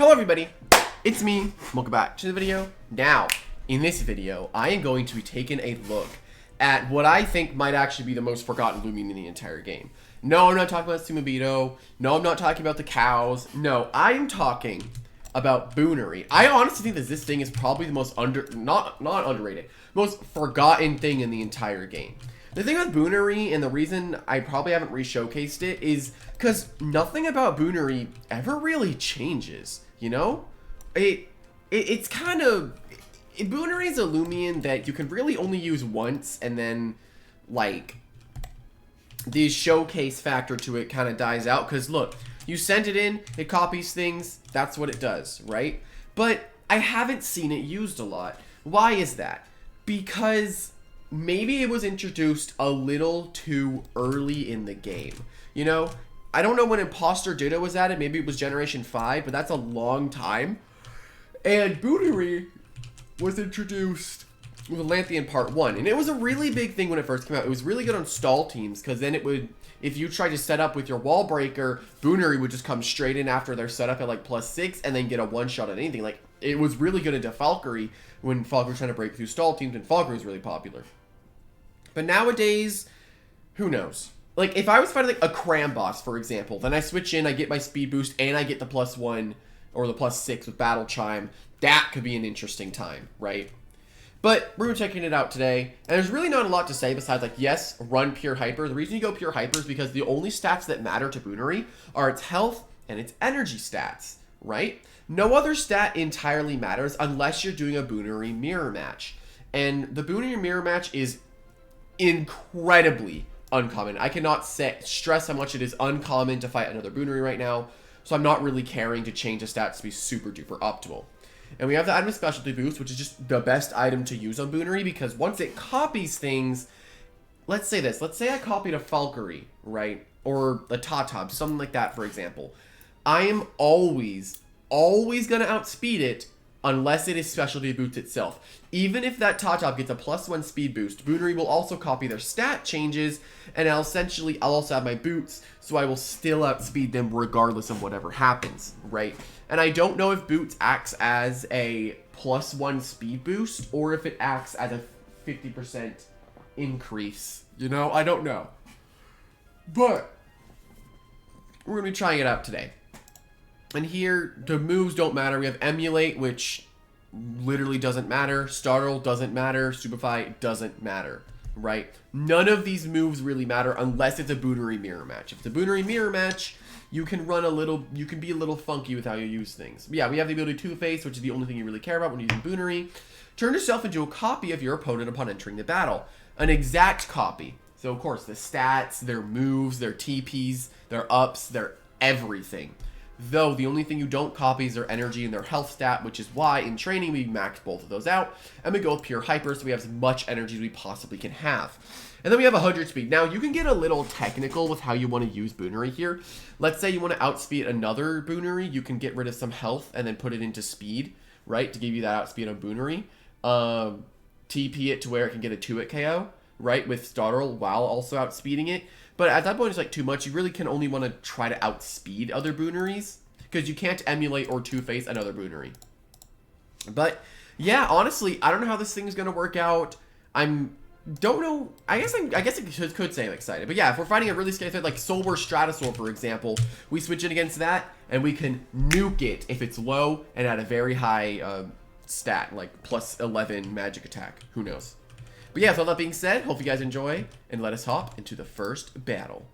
Hello everybody, it's me, welcome back to the video. Now, in this video, I am going to be taking a look at what I think might actually be the most forgotten Loomian in the entire game. No, I'm not talking about Speedersonicv. No, I'm not talking about the cows. No, I'm talking about Boonary. I honestly think that this thing is probably the most not underrated, most forgotten thing in the entire game. The thing with Boonary, and the reason I probably haven't re-showcased it, is because nothing about Boonary ever really changes, you know? It's kind of... Boonary is a Loomian that you can really only use once, and then, like, the showcase factor to it kind of dies out. Because, look, you send it in, it copies things, that's what it does, right? But I haven't seen it used a lot. Why is that? Because... maybe it was introduced a little too early in the game. You know, I don't know when Imposter Ditto was added. Maybe it was Generation 5, but that's a long time. And Boonary was introduced with Lanthian Part 1. And it was a really big thing when it first came out. It was really good on stall teams, because then it would, if you tried to set up with your wall breaker, Boonary would just come straight in after their setup at like +6 and then get a one-shot at anything. Like, it was really good into Valkyrie when Valkyrie was trying to break through stall teams, and Valkyrie was really popular. But nowadays, who knows? Like, if I was fighting like a cram boss, for example, then I switch in, I get my speed boost, and I get the +1 or the +6 with Battle Chime. That could be an interesting time, right? But we're checking it out today, and there's really not a lot to say besides, like, yes, run Pure Hyper. The reason you go Pure Hyper is because the only stats that matter to Boonary are its health and its energy stats, right? No other stat entirely matters unless you're doing a Boonary mirror match. And the Boonary mirror match is incredibly uncommon. I cannot stress how much it is uncommon to fight another Boonary right now, so I'm not really caring to change the stats to be super duper optimal. And we have the item specialty boost, which is just the best item to use on Boonary, because once it copies things, let's say I copied a Valkyrie, right, or a Tatab, something like that, for example. I am always gonna outspeed it unless it is specialty boost itself. Even if that Tatab gets a +1 speed boost, Boonary will also copy their stat changes, and I'll also have my boots, so I will still outspeed them regardless of whatever happens, right? And I don't know if boots acts as a +1 speed boost, or if it acts as a 50% increase. You know, I don't know. But we're going to be trying it out today. And here, the moves don't matter. We have Emulate, which literally doesn't matter. Startle doesn't matter. Stupefy doesn't matter, right? None of these moves really matter unless it's a Boonary mirror match. If it's a Boonary mirror match, you can be a little funky with how you use things. But yeah, we have the ability Two-Face, which is the only thing you really care about when using Boonary. Turn yourself into a copy of your opponent upon entering the battle. An exact copy. So, of course, the stats, their moves, their TPs, their ups, their everything. Though, the only thing you don't copy is their energy and their health stat, which is why, in training, we max both of those out, and we go with Pure Hyper, so we have as much energy as we possibly can have. And then we have 100 speed. Now, you can get a little technical with how you want to use Boonary here. Let's say you want to outspeed another Boonary, you can get rid of some health and then put it into speed, right, to give you that outspeed on Boonary. TP it to where it can get a 2-hit KO, right, with Startle while also outspeeding it. But at that point, it's like too much. You really can only want to try to outspeed other Boonaries, because you can't emulate or Two-Face another Boonary. But yeah, honestly, I don't know how this thing is going to work out. Don't know. I guess I could say I'm excited. But yeah, if we're fighting a really scary threat like Soulburst Stratosaur, for example, we switch in against that, and we can nuke it if it's low and at a very high stat, like +11 magic attack. Who knows? But yeah, with all that being said, hope you guys enjoy, and let us hop into the first battle.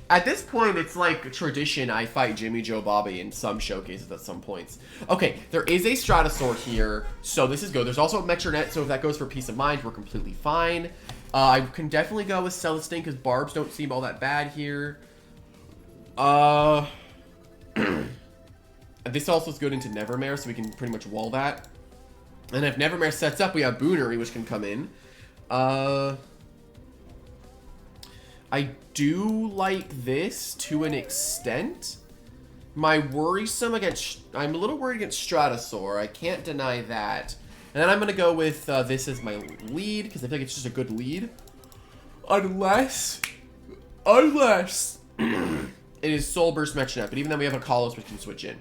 At this point, it's like tradition I fight Jimmy Joe Bobby in some showcases at some points. Okay, there is a Stratosaur here, so this is good. There's also a Metronet, so if that goes for peace of mind, we're completely fine. I can definitely go with Celestine, because Barbs don't seem all that bad here. This also is good into Nevermare, so we can pretty much wall that. And if Nevermare sets up, we have Boonary, which can come in. I do like this to an extent. I'm a little worried against Stratosaur. I can't deny that. And then I'm going to go with this as my lead, because I think it's just a good lead. Unless it is Soulburst Metronet, but even then we have a Kalos which can switch in.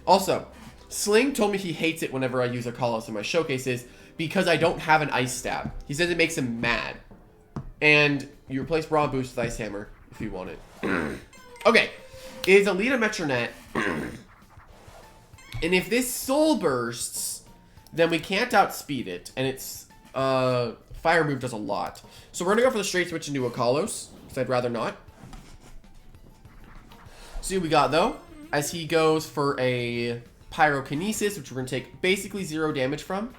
Also, Sling told me he hates it whenever I use a Colossus in my showcases because I don't have an Ice Stab. He says it makes him mad. And you replace Brawl Boost with Ice Hammer if you want it. Okay. Is Alita Metronet. And if this Soul Bursts, then we can't outspeed it. And its Fire move does a lot. So we're going to go for the straight switch into a Kalos, because I'd rather not. See what we got, though. As he goes for a Pyrokinesis, which we're going to take basically 0 damage from.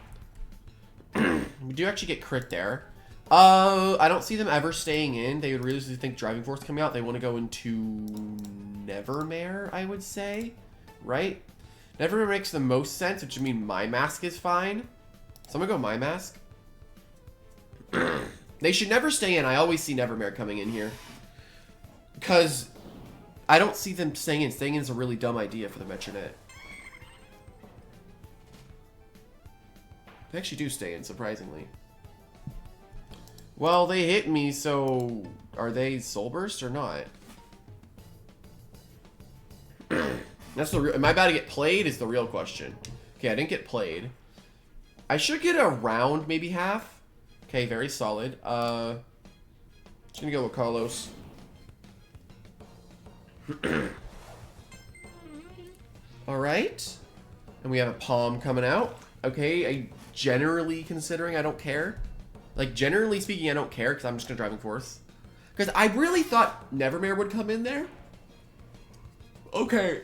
We do actually get crit there. I don't see them ever staying in. They would really think Driving Force coming out. They want to go into Nevermare, I would say. Right? Nevermare makes the most sense, which would mean My Mask is fine. So I'm going to go My Mask. They should never stay in. I always see Nevermare coming in here. Because I don't see them staying in. Staying in is a really dumb idea for the Metronet. They actually do stay in, surprisingly. Well, they hit me, so are they Soul Burst or not? That's the real. Am I about to get played? Is the real question. Okay, I didn't get played. I should get a round, maybe half. Okay, very solid. Just gonna go with Carlos. All right, and we have a Palm coming out. Okay, generally considering I don't care. Like, generally speaking, I don't care because I'm just going to Driving Force. Because I really thought Nevermare would come in there. Okay.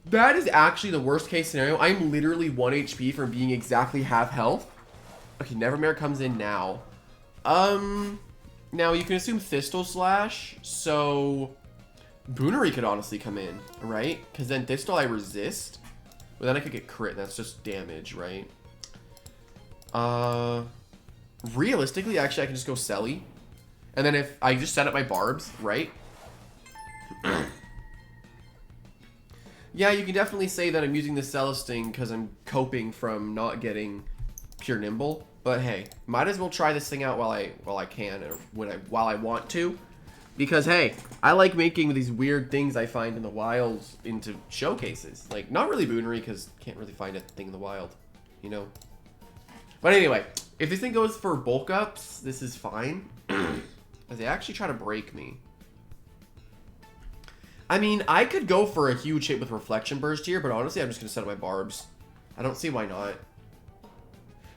That is actually the worst case scenario. I'm literally 1 HP from being exactly half health. Okay, Nevermare comes in now. Now you can assume Thistle Slash. So, Boonary could honestly come in, right? Because then Thistle I resist. But then I could get crit. That's just damage, right? Realistically, actually, I can just go Selly. And then if I just set up my barbs, right? Yeah, you can definitely say that I'm using the Celesting because I'm coping from not getting pure Nimble. But hey, might as well try this thing out while I can, or while I want to. Because hey, I like making these weird things I find in the wilds into showcases. Like, not really Boonary, because can't really find a thing in the wild, you know? But anyway, if this thing goes for bulk ups, this is fine. As they actually try to break me. I mean, I could go for a huge hit with Reflection Burst here, but honestly, I'm just going to set up my barbs. I don't see why not.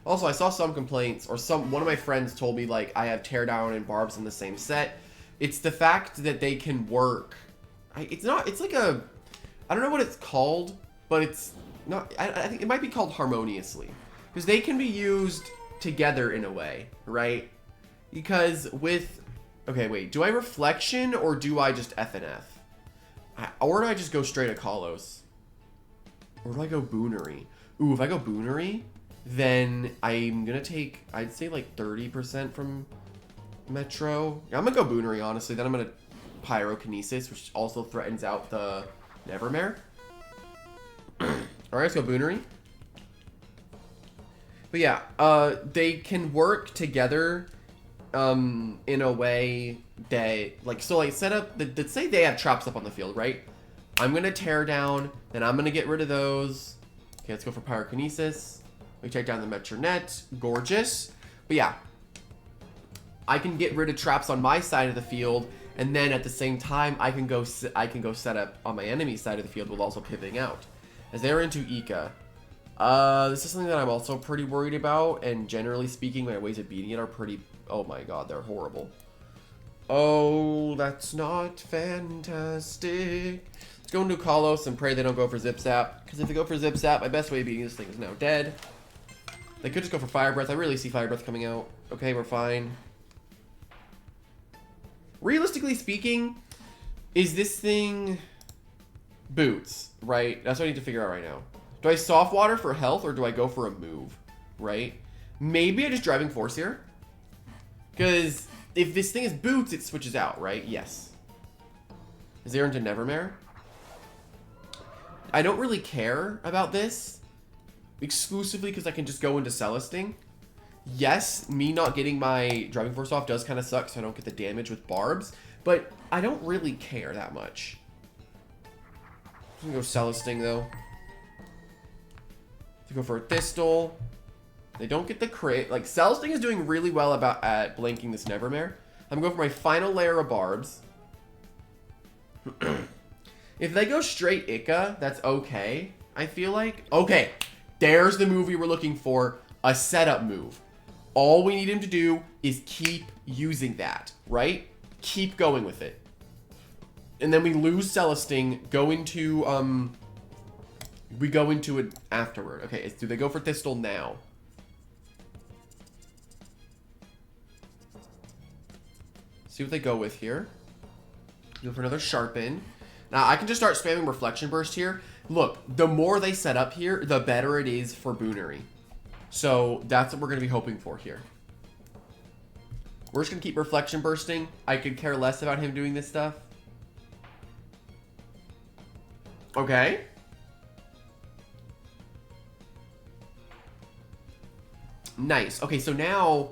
Also, I saw some complaints, or one of my friends told me, like, I have Teardown and Barbs in the same set. It's the fact that they can work. It's like a, I don't know what it's called, but it's not, I think it might be called harmoniously. Because they can be used together in a way, right? Because with, okay, wait, do I Reflection or do I just F and F? Or do I just go straight to Kalos? Or do I go Boonary? Ooh, if I go Boonary, then I'm going to take, I'd say like 30% from Metro. Yeah, I'm going to go Boonary, honestly. Then I'm going to Pyrokinesis, which also threatens out the Nevermare. Alright, let's go Boonary. But yeah, they can work together in a way that, like, so like set up, let's say they have traps up on the field, right? I'm going to tear down, then I'm going to get rid of those. Okay, let's go for Pyrokinesis. We take down the Metronet. Gorgeous. But yeah, I can get rid of traps on my side of the field, and then at the same time, I can go set up on my enemy side of the field while also pivoting out. As they're into Ika. This is something that I'm also pretty worried about, and generally speaking, my ways of beating it are pretty, oh my god, they're horrible. Oh, that's not fantastic. Let's go into Kalos and pray they don't go for Zip Zap, because if they go for Zip Zap, my best way of beating this thing is now dead. They could just go for Fire Breath. I really see Fire Breath coming out. Okay, we're fine. Realistically speaking, is this thing boots, right? That's what I need to figure out right now. Do I Soft Water for health, or do I go for a move, right? Maybe I just Driving Force here. Because if this thing is boots, it switches out, right? Yes. Is there into Nevermare? I don't really care about this. Exclusively because I can just go into Celesting. Yes, me not getting my Driving Force off does kind of suck, so I don't get the damage with Barbs. But I don't really care that much. I'm going to go Celesting, though. To go for a Thistle. They don't get the crit. Like, Celesting is doing really well at blanking this Nevermare. I'm going for my final layer of Barbs. If they go straight Ika, that's okay, I feel like. Okay, there's the move we were looking for. A setup move. All we need him to do is keep using that, right? Keep going with it. And then we lose Celesting, go into, we go into it afterward. Okay, do they go for Thistle now? See what they go with here. Go for another Sharpen. Now, I can just start spamming Reflection Burst here. Look, the more they set up here, the better it is for Boonary. So, that's what we're going to be hoping for here. We're just going to keep Reflection Bursting. I could care less about him doing this stuff. Okay. Nice. Okay, so now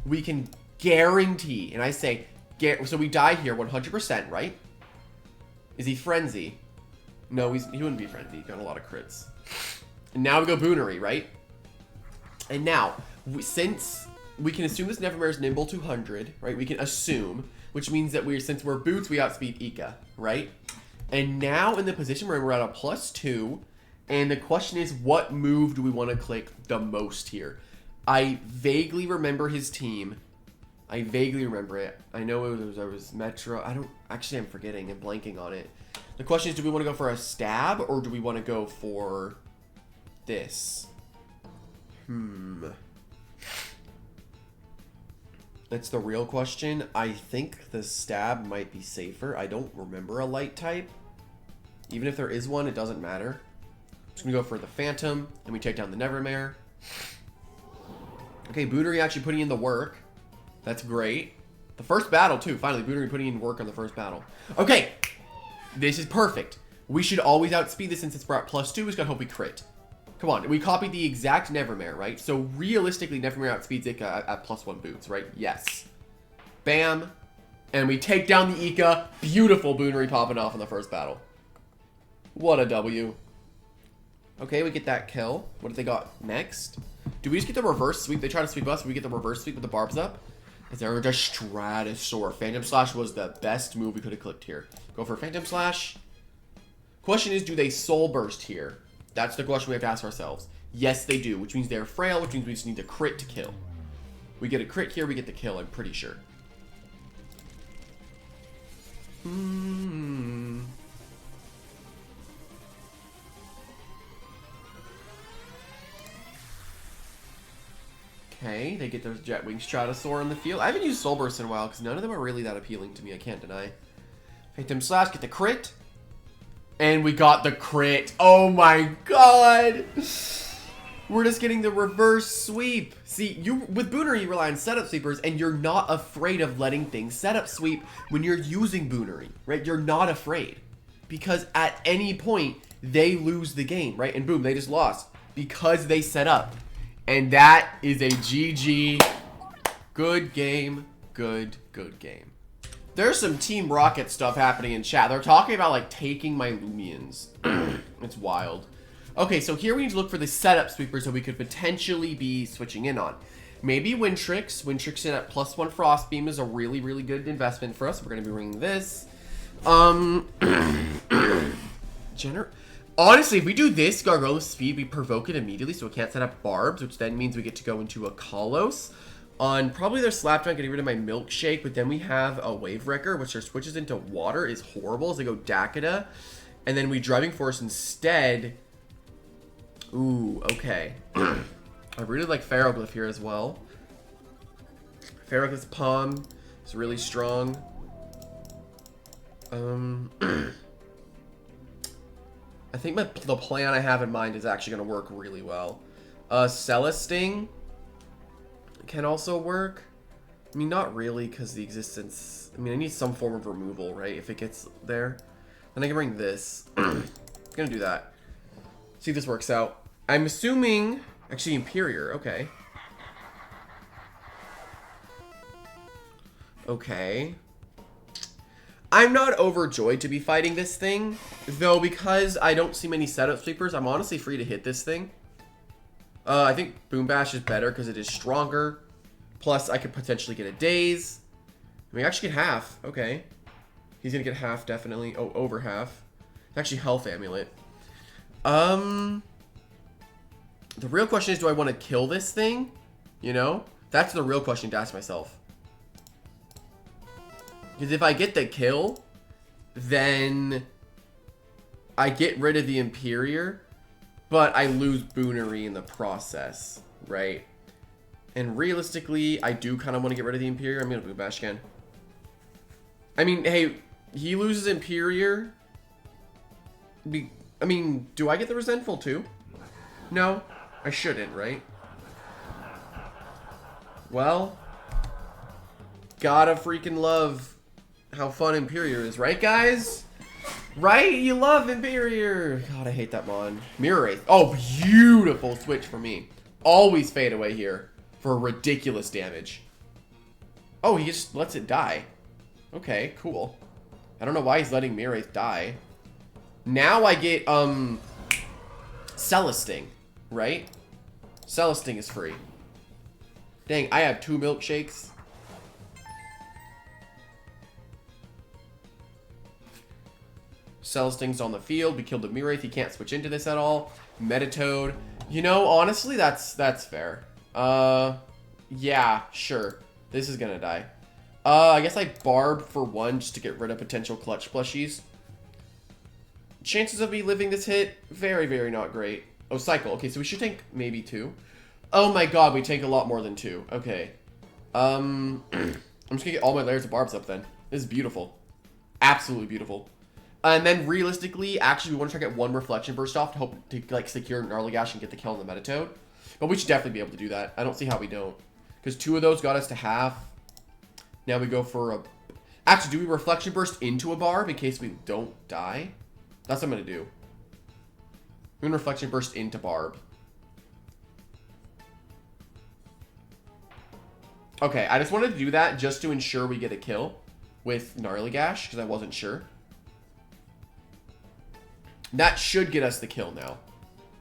we can guarantee, and I say, so we die here 100%, right? Is he Frenzy? No, he wouldn't be Frenzy. He got a lot of crits. And now we go Boonary, right? And now, since we can assume this Nevermare is Nimble 200, right? We can assume, which means that since we're Boots, we outspeed Ika, right? And now in the position where we're at a +2, and the question is, what move do we want to click the most here? I vaguely remember his team. I vaguely remember it. I know it was Metro. I'm forgetting and blanking on it. The question is, do we want to go for a stab or do we want to go for this? That's the real question. I think the stab might be safer. I don't remember a light type. Even if there is one, it doesn't matter. I'm just going to go for the Phantom and we take down the Nevermare. Okay, Boonary actually putting in the work. That's great. The first battle, too. Finally, Boonary putting in work on the first battle. Okay. This is perfect. We should always outspeed this since it's brought +2. We just gotta hope we crit. Come on. We copied the exact Nevermare, right? So, realistically, Nevermare outspeeds Ika at +1 boots, right? Yes. Bam. And we take down the Ika. Beautiful Boonary popping off in the first battle. What a W. Okay, we get that kill. What do they got next? Do we just get the reverse sweep? They try to sweep us. We get the reverse sweep with the Barbs up. Is there a Stratosaur? Phantom Slash was the best move we could have clicked here. Go for Phantom Slash. Question is, do they Soul Burst here? That's the question we have to ask ourselves. Yes, they do, which means they're frail, which means we just need to crit to kill. We get a crit here, we get the kill, I'm pretty sure. Okay, they get their Jetwing Stratosaur on the field. I haven't used Soul Burst in a while because none of them are really that appealing to me, I can't deny. Phantom Slash, get the crit. And we got the crit. Oh my god! We're just getting the reverse sweep. See, with Booner, you rely on setup sweepers, and you're not afraid of letting things setup sweep when you're using Boonary, right? You're not afraid. Because at any point, they lose the game, right? And boom, they just lost. Because they set up. And that is a GG. Good game. Good game. There's some Team Rocket stuff happening in chat. They're talking about, like, taking my Loomians. It's wild. Okay, so here we need to look for the setup sweepers that we could potentially be switching in on. Maybe Wintrix. Wintrix in at +1 Frost Beam is a really, really good investment for us. We're going to be bringing this. Honestly, if we do this Gargoyle's Speed, we provoke it immediately, so it can't set up Barbs, which then means we get to go into a Kalos. On probably their Slapjaw, getting rid of my Milkshake, but then we have a Wave Wrecker, which their switches into water is horrible, as they go Dakota. And then we Driving Force instead. Ooh, okay. I really like Ferroglyph here as well. Ferroglyph's Palm is really strong. I think the plan I have in mind is actually going to work really well. Celesting can also work. I mean, not really, because the existence... I mean, I need some form of removal, right? If it gets there. Then I can bring this. I'm going to do that. See if this works out. I'm assuming... Actually, Imperior. Okay. Okay. I'm not overjoyed to be fighting this thing, though, because I don't see many setup sweepers. I'm honestly free to hit this thing. I think Boom Bash is better because it is stronger. Plus, I could potentially get a daze. We actually get half. Okay. He's gonna get half, definitely. Oh, over half. It's actually health amulet. The real question is, do I want to kill this thing? You know? That's the real question to ask myself. Because if I get the kill, then I get rid of the Imperior, but I lose Boonary in the process, right? And realistically, I do kind of want to get rid of the Imperior. I'm going to Boom Bash again. I mean, hey, he loses Imperior. I mean, do I get the Resentful too? No, I shouldn't, right? Well, gotta freaking love how fun Imperior is, right, guys? Right? You love Imperior. God, I hate that mon. Mirror Wraith. Oh, beautiful switch for me. Always fade away here for ridiculous damage. Oh, he just lets it die. Okay, cool. I don't know why he's letting Mirror Wraith die. Now I get, Celesting, right? Celesting is free. Dang, I have 2 milkshakes. Celesting's on the field. We killed the Mirror Wraith. He can't switch into this at all. Metatoad. You know, honestly, that's fair. Yeah, sure. This is gonna die. I guess I Barb for 1 just to get rid of potential clutch plushies. Chances of me living this hit, very, very not great. Oh, Cycle. Okay, so we should tank maybe 2. Oh my god, we tank a lot more than 2. Okay. I'm just gonna get all my layers of Barbs up then. This is beautiful. Absolutely beautiful. And then realistically, actually, we want to try to get 1 Reflection Burst off to hope to like secure Gnarly Gash and get the kill on the Metatoad. But we should definitely be able to do that. I don't see how we don't. Because 2 of those got us to half. Now we go for a... Actually, do we Reflection Burst into a Barb in case we don't die? That's what I'm going to do. We're going to Reflection Burst into Barb. Okay, I just wanted to do that just to ensure we get a kill with Gnarly Gash, because I wasn't sure. That should get us the kill now.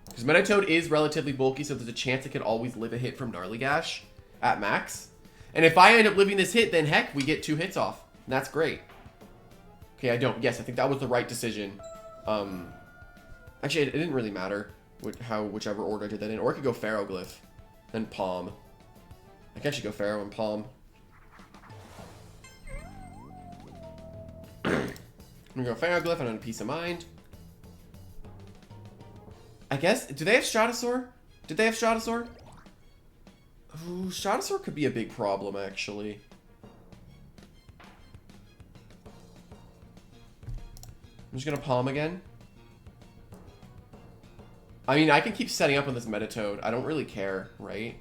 Because Metatoad is relatively bulky, so there's a chance it could always live a hit from Gnarly Gash at max. And if I end up living this hit, then heck, we get 2 hits off. And that's great. Okay, I don't. Yes, I think that was the right decision. Actually, it didn't really matter whichever order I did that in. Or I could go Ferroglyph, then Palm. I can actually go Pharaoh and Palm. I'm gonna go Ferroglyph and on a Peace of Mind. I guess, do they have Stratosaur? Did they have Stratosaur? Ooh, Stratosaur could be a big problem, actually. I'm just gonna Palm again. I mean, I can keep setting up on this Metatoad. I don't really care, right?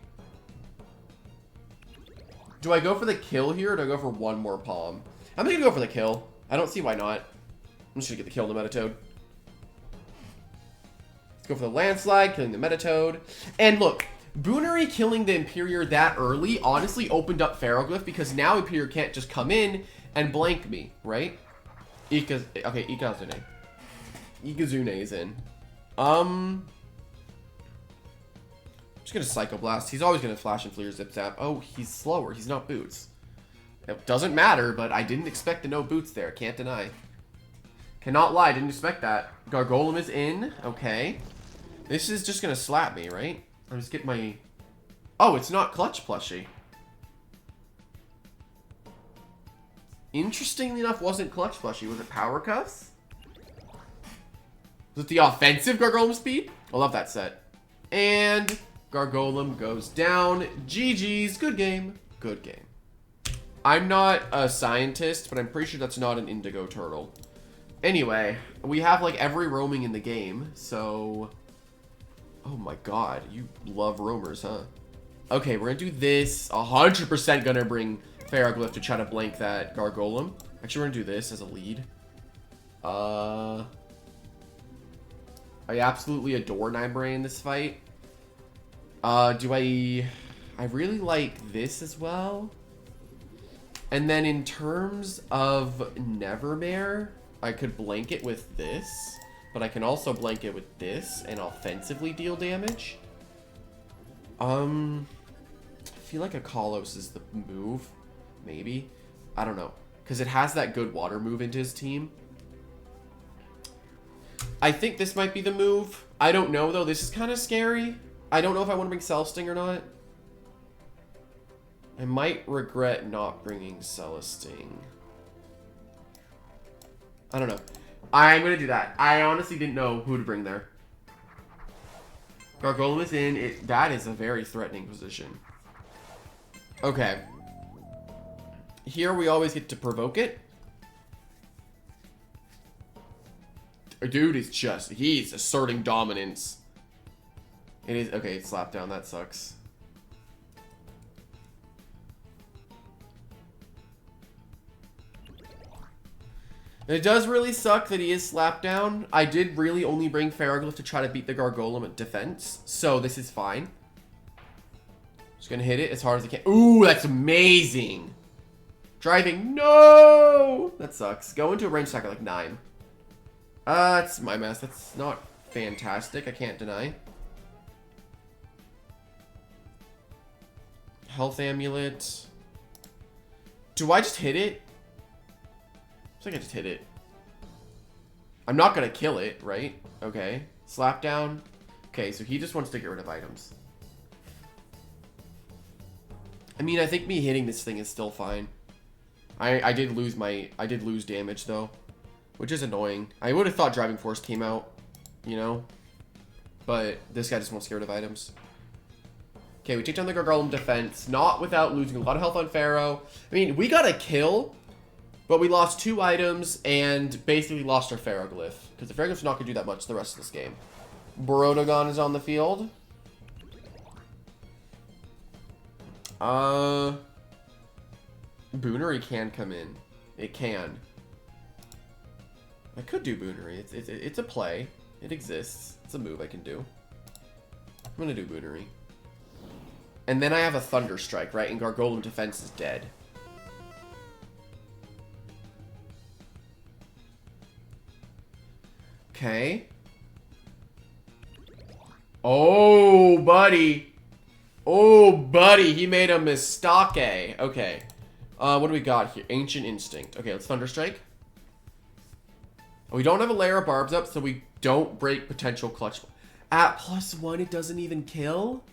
Do I go for the kill here, or do I go for 1 more Palm? I'm gonna go for the kill. I don't see why not. I'm just gonna get the kill on the Metatoad. Let's go for the Landslide, killing the Metatoad. And look, Boonary killing the Imperior that early honestly opened up Ferroglyph, because now Imperior can't just come in and blank me, right? Okay, Ikazune. Ikazune is in. I'm just gonna Psycho Blast. He's always gonna Flash and Fleer Zip Zap. Oh, he's slower. He's not Boots. It doesn't matter, but I didn't expect the no Boots there. Can't deny. Cannot lie. Didn't expect that. Gargolem is in. Okay. This is just gonna slap me, right? I'll just get my... Oh, it's not Clutch Plushie. Interestingly enough, wasn't Clutch Plushie. Was it Power Cuffs? Was it the offensive Gargolem speed? I love that set. And Gargolem goes down. GG's. Good game. Good game. I'm not a scientist, but I'm pretty sure that's not an Indigo Turtle. Anyway, we have like every roaming in the game, so... Oh my god, you love roamers, huh? Okay, we're gonna do this. 100% gonna bring Ferroglyph to try to blank that Gargolem. Actually, we're gonna do this as a lead. I absolutely adore Nibrae in this fight. I really like this as well. And then in terms of Nevermare, I could blank it with this. But I can also blank it with this and offensively deal damage. I feel like a Kalos is the move. Maybe. I don't know. Because it has that good water move into his team. I think this might be the move. I don't know, though. This is kind of scary. I don't know if I want to bring Celesting or not. I might regret not bringing Celesting. I don't know. I'm going to do that. I honestly didn't know who to bring there. Gargolem is in. That is a very threatening position. Okay. Here we always get to provoke it. Dude is just, he's asserting dominance. It is, okay, slap down, that sucks. It does really suck that he is slapped down. I did really only bring Ferroglyph to try to beat the Gargolem at defense, so this is fine. Just gonna hit it as hard as I can. Ooh, that's amazing. Driving, no! That sucks. Go into a range attack at like 9. That's my mess. That's not fantastic, I can't deny. Health Amulet. Do I just hit it? Looks like I just hit it. I'm not gonna kill it, right? Okay. Slap down. Okay, so he just wants to get rid of items. I mean, I think me hitting this thing is still fine. I did lose damage though, which is annoying. I would have thought Driving Force came out, you know, but this guy just wants to get rid of items. Okay, we take down the Gargolem defense, not without losing a lot of health on Pharaoh. I mean, we got a kill, but we lost 2 items and basically lost our Ferroglyph, because the Ferroglyph's not going to do that much the rest of this game. Brodogon is on the field. Boonary can come in. It can. I could do Boonary. It's a play. It exists. It's a move I can do. I'm going to do Boonary. And then I have a Thunder Strike, right? And Gargolem defense is dead. Okay. Oh, buddy. Oh, buddy. He made a mistake. Okay. What do we got here? Ancient Instinct. Okay, let's Thunder Strike. We don't have a layer of barbs up, so we don't break potential clutch. At +1, it doesn't even kill?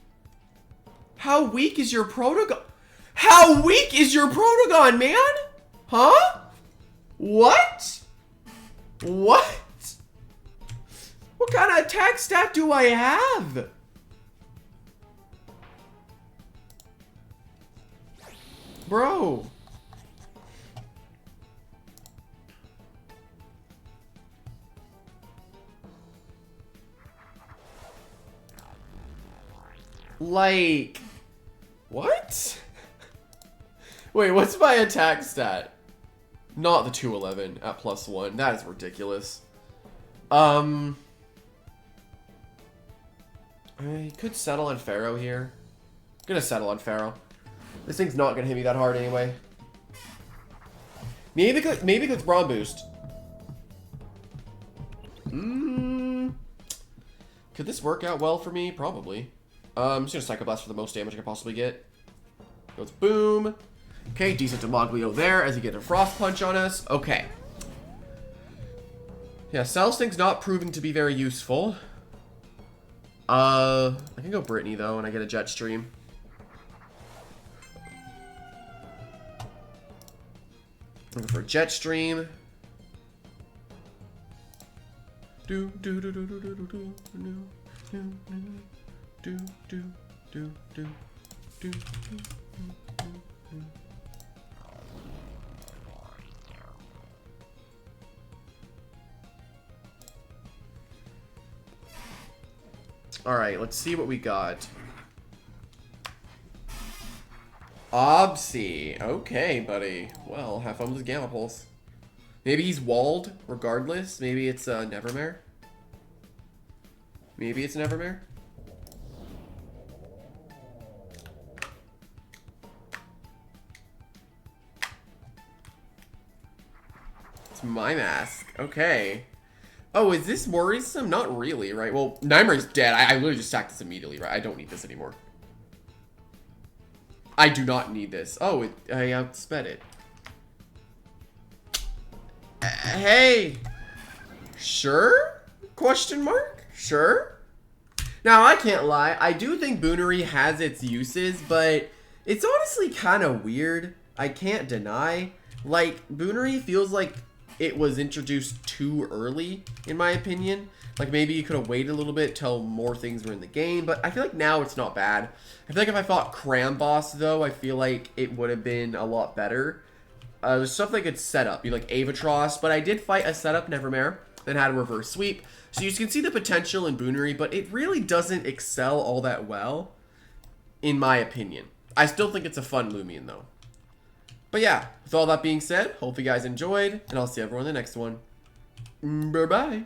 How weak is your Protogon? How weak is your Protogon, man? Huh? What? What? What kind of attack stat do I have? Bro. Like, what? Wait, what's my attack stat? Not the 211 at +1. That is ridiculous. I could settle on Pharaoh here. I'm gonna settle on Pharaoh. This thing's not gonna hit me that hard anyway. Maybe because Brawn Boost. Could this work out well for me? Probably. I'm just gonna Psycho Blast for the most damage I can possibly get. Goes boom. Okay, decent Demoglio there as he gets a Frost Punch on us. Okay. Yeah, Celesting's not proving to be very useful. I can go Brittany though, and I get a Jet Stream. Looking for a Jet Stream. Do do do do do do do do do do do do do do do. Alright, let's see what we got. Obsy. Okay, buddy. Well, have fun with his Gamma Pulse. Maybe he's walled, regardless. Maybe it's Nevermare. Maybe it's Nevermare. It's my mask. Okay. Oh, is this worrisome? Not really, right? Well, Nightmare's dead. I literally just sacked this immediately, right? I don't need this anymore. I do not need this. Oh, I outsped it. Hey. Sure? Question mark? Sure? Now, I can't lie. I do think Boonary has its uses, but it's honestly kind of weird. I can't deny. Like, Boonary feels like it was introduced too early, in my opinion. Like, maybe you could have waited a little bit till more things were in the game, but I feel like now it's not bad. I feel like if I fought Cram Boss, though, I feel like it would have been a lot better. There's stuff they could set up, like Avatros, but I did fight a setup, Nevermare, that had a reverse sweep. So you can see the potential in Boonary, but it really doesn't excel all that well, in my opinion. I still think it's a fun Loomian, though. But yeah, with all that being said, hope you guys enjoyed, and I'll see everyone in the next one. Bye-bye.